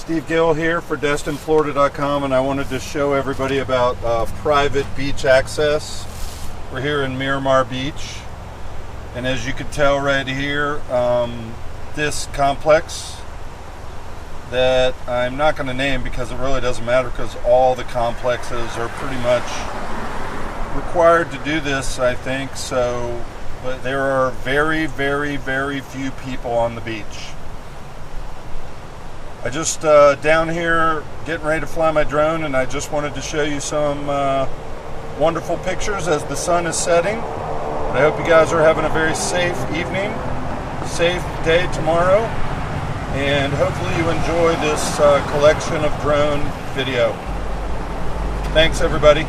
Steve Gill here for DestinFlorida.com, and I wanted to show everybody about private beach access. We're here in Miramar Beach, and as you can tell right here, this complex that I'm not going to name because it really doesn't matter, because all the complexes are pretty much required to do this, I think. So, but there are very, very, very few people on the beach. I just down here getting ready to fly my drone, and I just wanted to show you some wonderful pictures as the sun is setting. But I hope you guys are having a very safe evening, safe day tomorrow, and hopefully you enjoy this collection of drone video. Thanks, everybody.